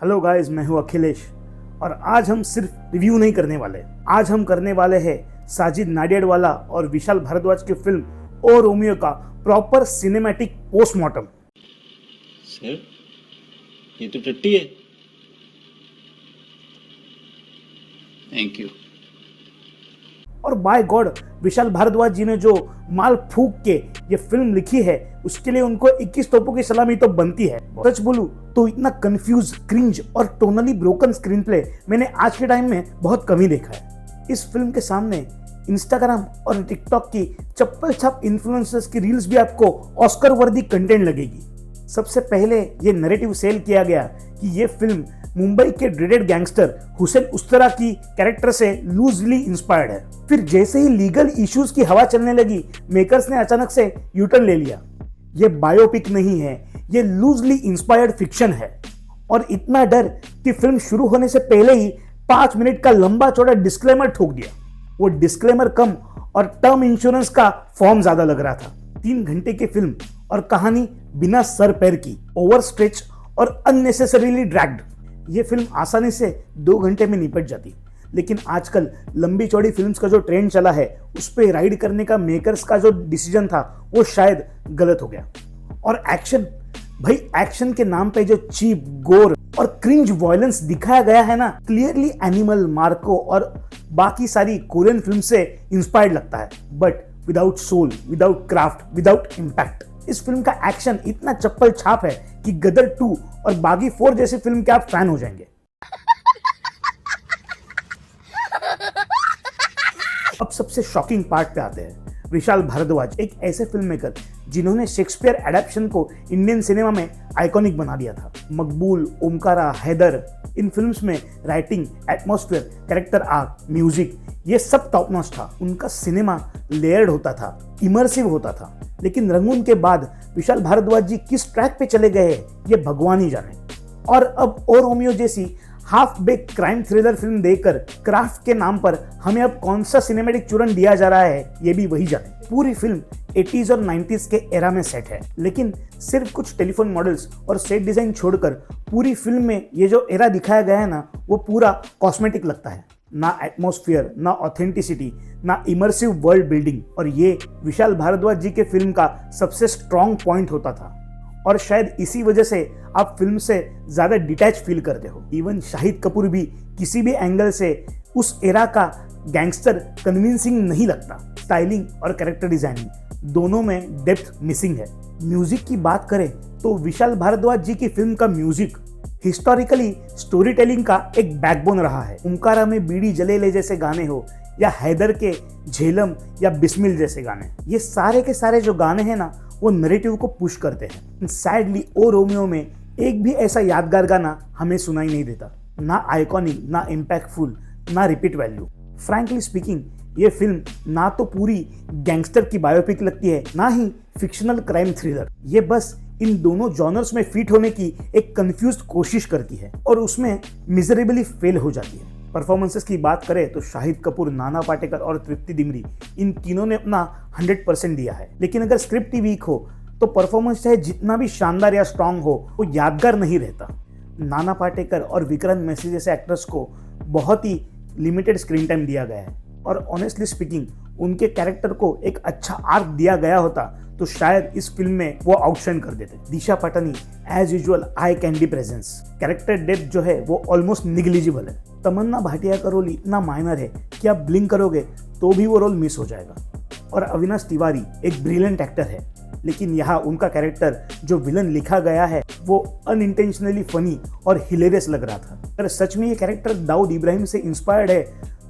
Hello guys, मैं हूं अखिलेश और आज हम सिर्फ रिव्यू नहीं करने वाले। आज हम करने वाले हैं साजिद नाडियाडवाला और विशाल भारद्वाज की फिल्म ओ रोमियो का प्रॉपर सिनेमैटिक पोस्टमार्टम। सर, ये तो टट्टी है। Thank you. और बाय गॉड, विशाल भारद्वाज जी ने जो माल फूक के ये फिल्म लिखी है उसके लिए उनको 21 तोपों की सलामी तो बनती है। सच बोलूं तो इतना कंफ्यूज, क्रिंज और टोनली ब्रोकन स्क्रीन प्ले मैंने आज के टाइम में बहुत कम ही देखा है। इस फिल्म के सामने इंस्टाग्राम और टिकटॉक की चप्पल छाप इन्फ्लुएंसर्स की रील्स भी आपको ऑस्कर वर्दी कंटेंट लगेगी। सबसे पहले ये नैरेटिव सेल किया गया कि ये फिल्म मुंबई के ड्रेडेड गैंगस्टर हुसैन उस्तरा की कैरेक्टर से लूजली इंस्पायर्ड है। फिर जैसे ही लीगल इश्यूज की हवा चलने लगी, मेकर्स ने अचानक से यूटर्न ले लिया। ये बायोपिक नहीं है, ये लूजली इंस्पायर्ड फिक्शन है। और इतना डर कि फिल्म शुरू होने से पहले ही 5 मिनट का लंबा चौड़ा डिस्क्लेमर ठोक दिया। वो डिस्क्लेमर कम और टर्म इंश्योरेंस का फॉर्म ज्यादा लग रहा था। 3 घंटे की फिल्म और कहानी बिना सर पैर की, ओवर स्ट्रेच और अननेसेसरीली ड्रैग्ड। ये फिल्म आसानी से 2 घंटे में निपट जाती, लेकिन आजकल लंबी चौड़ी फिल्म्स का जो ट्रेंड चला है उस पे राइड करने का मेकर्स का जो डिसीजन था वो शायद गलत हो गया। और एक्शन, भाई एक्शन के नाम पे जो चीप, गोर और क्रिंज वायलेंस दिखाया गया है ना, क्लियरली एनिमल, मार्को और बाकी सारी कोरियन फिल्म से इंस्पायर्ड लगता है, but without soul, without craft, without impact. इस फिल्म का एक्शन इतना चप्पल छाप है कि गदर 2 और बागी 4 जैसी फिल्म के आप फैन हो जाएंगे। अब सबसे शॉकिंग पार्ट पे आते हैं। विशाल भारद्वाज एक ऐसे फिल्म मेकर जिन्होंने शेक्सपियर एडेप्शन को इंडियन सिनेमा में आइकॉनिक बना दिया था। मकबूल, ओमकारा, हैदर, इन फिल्म्स में writing, atmosphere, character arc, music, ये सब टॉप नॉच था। उनका सिनेमा लेयर्ड होता था, इमर्सिव होता था। लेकिन रंगून के बाद विशाल भारद्वाज जी किस ट्रैक पे चले गए ये भगवान ही जाने। और अब ओ रोमियो जैसी half bake crime thriller film देखकर क्राफ्ट के नाम पर हमें अब कौन सा सिनेमैटिक चूरन दिया जा रहा है ये भी वही जाने। पूरी फिल्म 80s और 90s के एरा में सेट है, लेकिन सिर्फ कुछ टेलीफोन मॉडल्स और सेट डिजाइन छोड़कर पूरी फिल्म में ये जो एरा दिखाया गया है ना, वो पूरा कॉस्मेटिक लगता है। ना एटमॉस्फेयर, ना ऑथेंटिसिटी, ना इमर्सिव वर्ल्ड बिल्डिंग। और ये विशाल भारद्वाज जी के फिल्म का सबसे स्ट्रॉन्ग पॉइंट होता था और शायद इसी वजह से आप फिल्म से ज्यादा डिटैच फील करते हो। इवन शाहिद कपूर भी किसी भी एंगल से उस एरा का गैंगस्टर कन्विंसिंग नहीं लगता। स्टाइलिंग और कैरेक्टर डिजाइनिंग दोनों में डेप्थ मिसिंग है। म्यूजिक की बात करें तो विशाल भारद्वाज जी की फिल्म का म्यूजिक हिस्टोरिकली स्टोरी टेलिंग का एक बैकबोन रहा है। ओमकारा में बीड़ी जले ले जैसे गाने हो या हैदर के झेलम या बिस्मिल जैसे गाने, ये सारे के सारे जो गाने हैं ना, वो नैरेटिव को पुश करते हैं। सैडली ओ रोमियो में एक भी ऐसा यादगार गाना हमें सुनाई नहीं देता। ना आइकॉनिक, ना इम्पैक्टफुल, ना रिपीट वैल्यू। फ्रैंकली स्पीकिंग, ये फिल्म ना तो पूरी गैंगस्टर की बायोपिक लगती है, ना ही फिक्शनल क्राइम थ्रिलर। ये बस इन दोनों जॉनर्स में फिट होने की एक कंफ्यूज्ड कोशिश करती है और उसमें मिजरेबली फेल हो जाती है। परफॉर्मेंसेस की बात करें तो शाहिद कपूर, नाना पाटेकर और तृप्ति डिमरी, इन तीनों ने अपना 100% दिया है। लेकिन अगर स्क्रिप्ट ही वीक हो तो परफॉर्मेंस चाहे जितना भी शानदार या स्ट्रांग हो, वो यादगार नहीं रहता। नाना पाटेकर और विक्रांत मैसी जैसे एक्टर्स को बहुत ही लिमिटेड स्क्रीन टाइम दिया गया है और ऑनेस्टली स्पीकिंग उनके कैरेक्टर को एक अच्छा आर्क दिया गया होता तो शायद इस फिल्म में वो आउटशाइन कर देते। Disha Patani as usual eye candy presence, character depth जो है वो ऑलमोस्ट निग्लिजिबल है। तमन्ना भाटिया का रोल इतना माइनर है कि आप ब्लिंक करोगे तो भी वो रोल मिस हो जाएगा। और अविनाश तिवारी एक ब्रिलियंट एक्टर है, लेकिन यहाँ उनका कैरेक्टर जो विलन लिखा गया है वो अनइंटेंशनली फनी और हिलेरियस लग रहा था। अगर सच में ये कैरेक्टर दाऊद इब्राहिम से इंस्पायर्ड है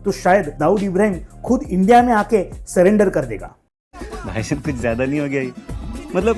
तो शायद दाऊद इब्राहिम खुद इंडिया में आके सरेंडर कर देगा। भाई साहब, कुछ ज्यादा नहीं हो गया ये? मतलब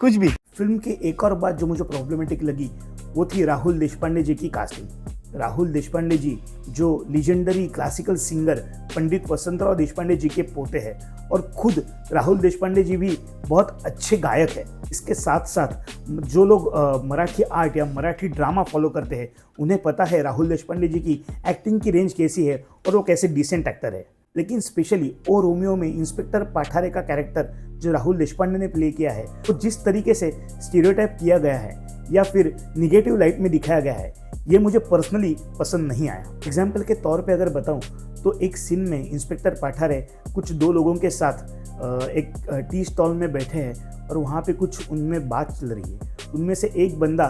कुछ भी। फिल्म की एक और बात जो मुझे प्रॉब्लमेटिक लगी वो थी राहुल देशपांडे जी की कास्टिंग। राहुल देशपांडे जी जो लीजेंडरी क्लासिकल सिंगर पंडित वसंतराव देशपांडे जी के पोते हैं और खुद राहुल देशपांडे जी भी बहुत अच्छे गायक हैं। इसके साथ साथ जो लोग मराठी आर्ट या मराठी ड्रामा फॉलो करते हैं उन्हें पता है राहुल देशपांडे जी की एक्टिंग की रेंज कैसी है और वो कैसे डिसेंट एक्टर है। लेकिन स्पेशली ओ रोमियो में इंस्पेक्टर पाठारे का कैरेक्टर जो राहुल देशपांडे ने प्ले किया है, वो जिस तरीके से स्टीरियोटाइप किया गया है या फिर निगेटिव लाइट में दिखाया गया है, ये मुझे पर्सनली पसंद नहीं आया। एग्जाम्पल के तौर पे अगर बताऊं तो एक सीन में इंस्पेक्टर पाठारे कुछ दो लोगों के साथ एक टी स्टॉल में बैठे हैं और वहाँ पे कुछ उनमें बात चल रही है। उनमें से एक बंदा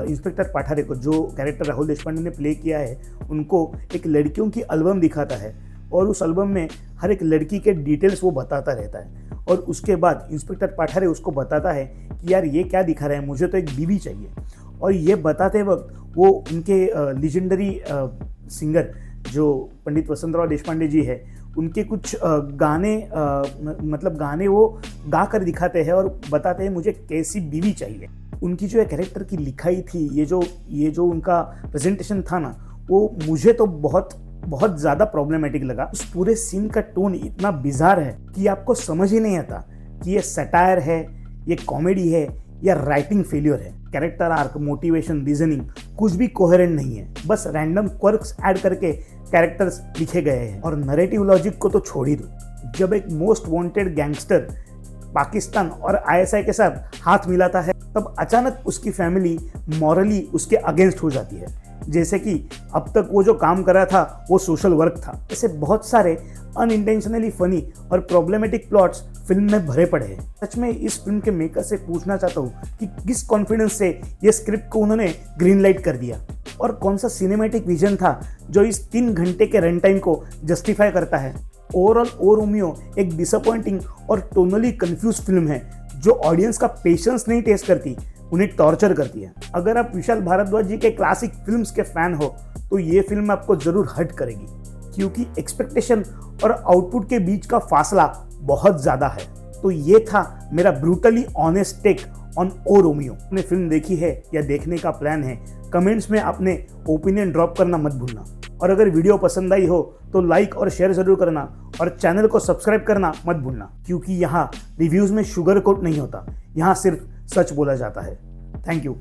इंस्पेक्टर पाठारे को, जो कैरेक्टर राहुल देशपांडे ने प्ले किया है, उनको एक लड़कियों की एल्बम दिखाता है और उस एल्बम में हर एक लड़की के डिटेल्स वो बताता रहता है। और उसके बाद इंस्पेक्टर पाठारे उसको बताता है कि यार ये क्या दिखा रहा है, मुझे तो एक बीवी चाहिए। और ये बताते वक्त वो उनके लेजेंडरी सिंगर जो पंडित वसंतराव देशपांडे जी है, उनके कुछ गाने मतलब गाने वो गा कर दिखाते हैं और बताते हैं मुझे कैसी बीवी चाहिए। उनकी जो कैरेक्टर की लिखाई थी, ये जो उनका प्रेजेंटेशन था ना, वो मुझे तो बहुत ज़्यादा प्रॉब्लमेटिक लगा। उस पूरे सीन का टोन इतना बिजार है कि आपको समझ ही नहीं आता कि ये सटायर है, ये कॉमेडी है या राइटिंग फेलियर है। कैरेक्टर आर्क, मोटिवेशन, रीजनिंग कुछ भी कोहेरेंट नहीं है। बस रैंडम क्वर्क्स ऐड करके कैरेक्टर्स लिखे गए हैं और नैरेटिव लॉजिक को तो छोड़ ही दो। जब एक मोस्ट वांटेड गैंगस्टर पाकिस्तान और आईएसआई के साथ हाथ मिलाता है, तब अचानक उसकी फैमिली मॉरली उसके अगेंस्ट हो जाती है, जैसे कि अब तक वो जो काम कर रहा था वो सोशल वर्क था। ऐसे बहुत सारे अनइंटेंशनली फनी और प्रॉब्लमेटिक प्लॉट्स फिल्म में भरे पड़े हैं। सच में इस फिल्म के मेकर से पूछना चाहता हूँ कि किस कॉन्फिडेंस से ये स्क्रिप्ट को उन्होंने ग्रीन लाइट कर दिया और कौन सा सिनेमैटिक विजन था जो इस 3 घंटे के रन टाइम को जस्टिफाई करता है। ओवरऑल ओ रोमियो एक डिसअपॉइंटिंग और टोनली कंफ्यूज फिल्म है जो ऑडियंस का पेशेंस नहीं टेस्ट करती, उन्हें टॉर्चर करती है। अगर आप विशाल भारद्वाज जी के क्लासिक फिल्म्स के फैन हो तो ये फिल्म आपको जरूर हर्ट करेगी, क्योंकि एक्सपेक्टेशन और आउटपुट के बीच का फासला बहुत ज़्यादा है। तो ये था मेरा brutally honest take on O Romeo. आपने फिल्म देखी है या देखने का प्लान है, कमेंट्स में अपने ओपिनियन ड्रॉप करना मत भूलना। और अगर वीडियो पसंद आई हो तो लाइक और शेयर जरूर करना और चैनल को सब्सक्राइब करना मत भूलना, क्योंकि यहाँ रिव्यूज़ में शुगर कोट नहीं होता, यहाँ सिर्फ सच बोला जाता है। Thank you.